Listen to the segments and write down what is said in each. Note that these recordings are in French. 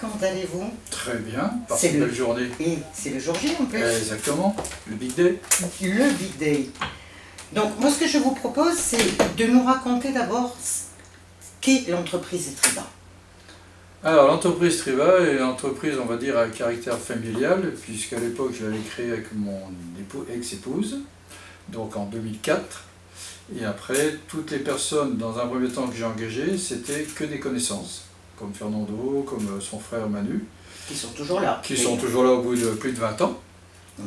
comment allez-vous? Très bien, C'est une belle journée. Et c'est le jour J en plus. Exactement, le Big Day. Le Big Day. Donc moi ce que je vous propose c'est de nous raconter d'abord qu'est l'entreprise Triba. Alors l'entreprise Triba est une entreprise, on va dire, à caractère familial, puisqu'à l'époque je l'avais créée avec mon ex-épouse, donc en 2004. Et après, toutes les personnes, dans un premier temps que j'ai engagées, c'était que des connaissances, comme Fernando, comme son frère Manu. Qui sont toujours là. Qui sont toujours là au bout de plus de 20 ans.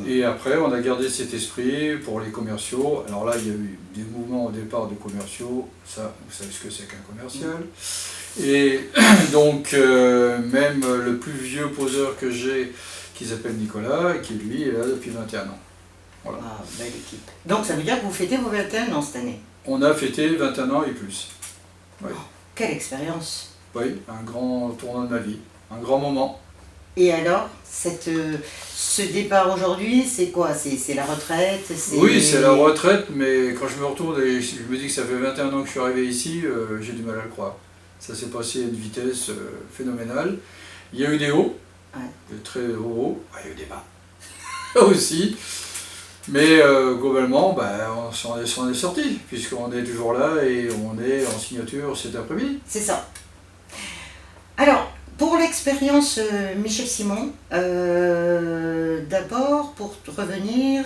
Et après, on a gardé cet esprit pour les commerciaux. Alors là, il y a eu des mouvements au départ de commerciaux. Ça, vous savez ce que c'est qu'un commercial. Et donc, même le plus vieux poseur que j'ai, qui s'appelle Nicolas, et qui lui est là depuis 21 ans. Voilà. Ah, belle équipe. Donc ça veut dire que vous fêtez vos 21 ans cette année. On a fêté 21 ans et plus. Oui. Oh, quelle expérience. Oui, un grand tournant de ma vie, un grand moment. Et alors, ce départ aujourd'hui, c'est quoi? C'est la retraite? Oui, c'est la retraite, mais quand je me retourne et je me dis que ça fait 21 ans que je suis arrivé ici, j'ai du mal à le croire. Ça s'est passé à une vitesse phénoménale. Il y a eu des hauts, de très hauts, il y a eu des bas aussi. Mais globalement, on s'en est sorti, puisqu'on est toujours là et on est en signature cet après-midi. C'est ça. Alors, pour l'expérience Michel Simon, d'abord, pour revenir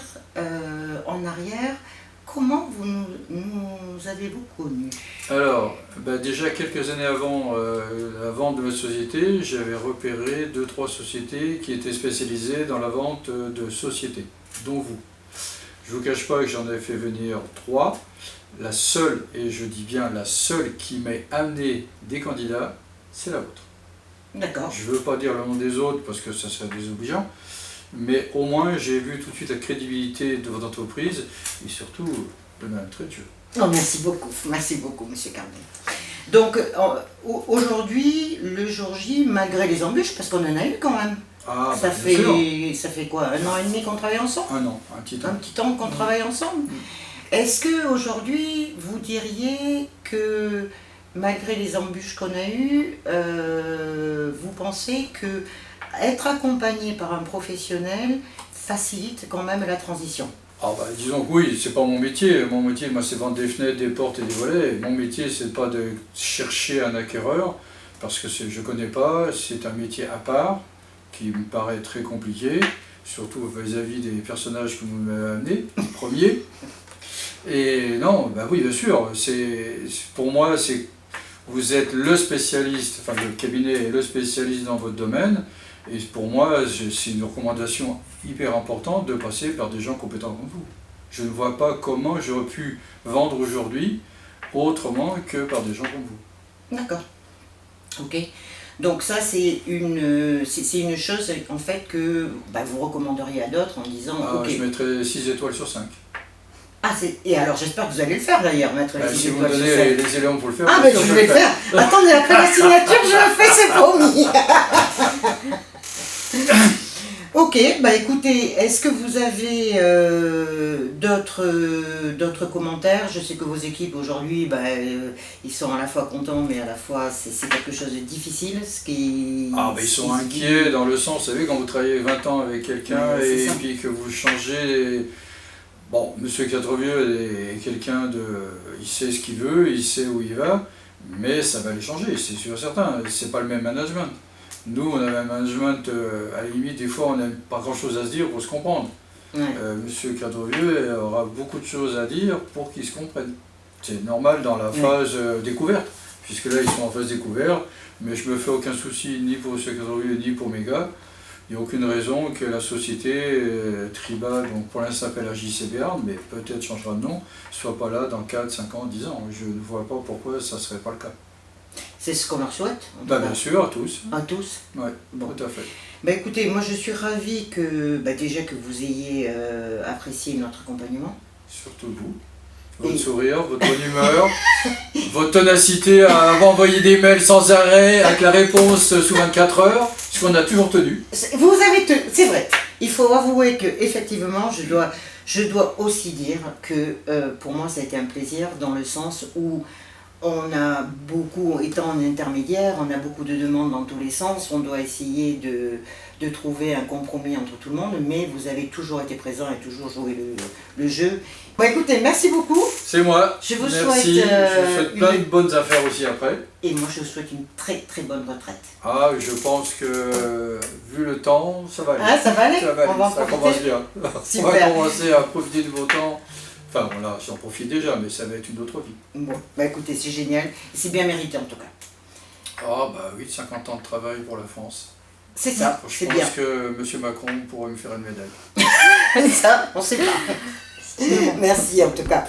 en arrière, comment nous avez-vous connus? Alors, déjà quelques années avant la vente de ma société, j'avais repéré 2-3 sociétés qui étaient spécialisées dans la vente de sociétés, dont vous. Je ne vous cache pas que j'en ai fait venir 3. La seule, et je dis bien la seule qui m'ait amené des candidats, c'est la vôtre. D'accord. Je ne veux pas dire le nom des autres parce que ça serait désobligeant, mais au moins j'ai vu tout de suite la crédibilité de votre entreprise et surtout le même trait de jeu. Oh, merci beaucoup, monsieur Cardin. Donc aujourd'hui, le jour J, malgré les embûches, parce qu'on en a eu quand même. Ah, ça fait quoi, 1 an et demi qu'on travaille ensemble? Un an, un petit temps. Un petit temps qu'on travaille ensemble. Est-ce qu'aujourd'hui, vous diriez que, malgré les embûches qu'on a eues, vous pensez que être accompagné par un professionnel facilite quand même la transition? Disons que oui, c'est pas mon métier. Mon métier, moi, c'est vendre des fenêtres, des portes et des volets. Mon métier, c'est pas de chercher un acquéreur, parce que je connais pas, c'est un métier à part, qui me paraît très compliqué, surtout vis-à-vis des personnages que vous m'avez amenés, premier. Et non, oui, bien sûr, pour moi, vous êtes le spécialiste, enfin le cabinet est le spécialiste dans votre domaine, et pour moi, c'est une recommandation hyper importante de passer par des gens compétents comme vous. Je ne vois pas comment j'aurais pu vendre aujourd'hui autrement que par des gens comme vous. D'accord. Ok. Donc ça, c'est une chose en fait que vous recommanderiez à d'autres en disant ok. Je mettrais 6 étoiles sur 5. Et alors j'espère que vous allez le faire d'ailleurs, mettre les 6 étoiles sur 5. Si vous me donnez les éléments pour le faire. Je vais le faire. Attendez, après la signature, je le fais, c'est promis. Ok, écoutez, est-ce que vous avez d'autres commentaires? Je sais que vos équipes aujourd'hui, ils sont à la fois contents, mais à la fois c'est quelque chose de difficile. Ils sont inquiets dans le sens, vous savez, quand vous travaillez 20 ans avec quelqu'un et puis que vous changez... Bon, monsieur Quatrevieux est quelqu'un il sait ce qu'il veut, il sait où il va, mais ça va les changer, c'est sûr et certain, c'est pas le même management. Nous, on a un management, à la limite, des fois, on n'a pas grand-chose à se dire pour se comprendre. Monsieur Quatrevieux aura beaucoup de choses à dire pour qu'ils se comprennent. C'est normal dans la phase découverte, puisque là, ils sont en phase découverte, mais je me fais aucun souci ni pour monsieur Quatrevieux ni pour mes gars. Il n'y a aucune raison que la société Triba, donc pour l'instant s'appelle AJC Béarn, mais peut-être changera de nom, soit pas là dans 4, 5 ans, 10 ans. Je ne vois pas pourquoi ça ne serait pas le cas. C'est ce qu'on leur souhaite? Bien sûr, à tous. À tous? Oui, tout à fait. Écoutez, moi je suis ravie que, déjà que vous ayez apprécié notre accompagnement. Surtout vous. Votre sourire, votre bonne humeur, votre ténacité à envoyer des mails sans arrêt avec la réponse sous 24 heures, ce qu'on a toujours tenu. Vous avez tenu, c'est vrai. Il faut avouer que effectivement, je dois aussi dire que pour moi ça a été un plaisir dans le sens où on a beaucoup, étant en intermédiaire, on a beaucoup de demandes dans tous les sens, on doit essayer de trouver un compromis entre tout le monde, mais vous avez toujours été présent et toujours joué le jeu. Bon, écoutez, merci beaucoup. C'est moi. Je vous Merci. souhaite, je vous souhaite plein de bonnes affaires aussi après. Et moi, je vous souhaite une très très bonne retraite. Ah, je pense que vu le temps, ça va aller. Ah, ça va aller. Ça va aller. On va en Ça profiter. commence bien. Super. On va commencer à profiter du beau temps. Enfin voilà, j'en profite déjà, mais ça va être une autre vie. Bon, bah écoutez, c'est génial. C'est bien mérité en tout cas. Ah bah oui, 50 ans de travail pour la France. C'est ça, c'est bien. Je pense que M. Macron pourrait me faire une médaille. Ça, on sait pas. Merci en tout cas.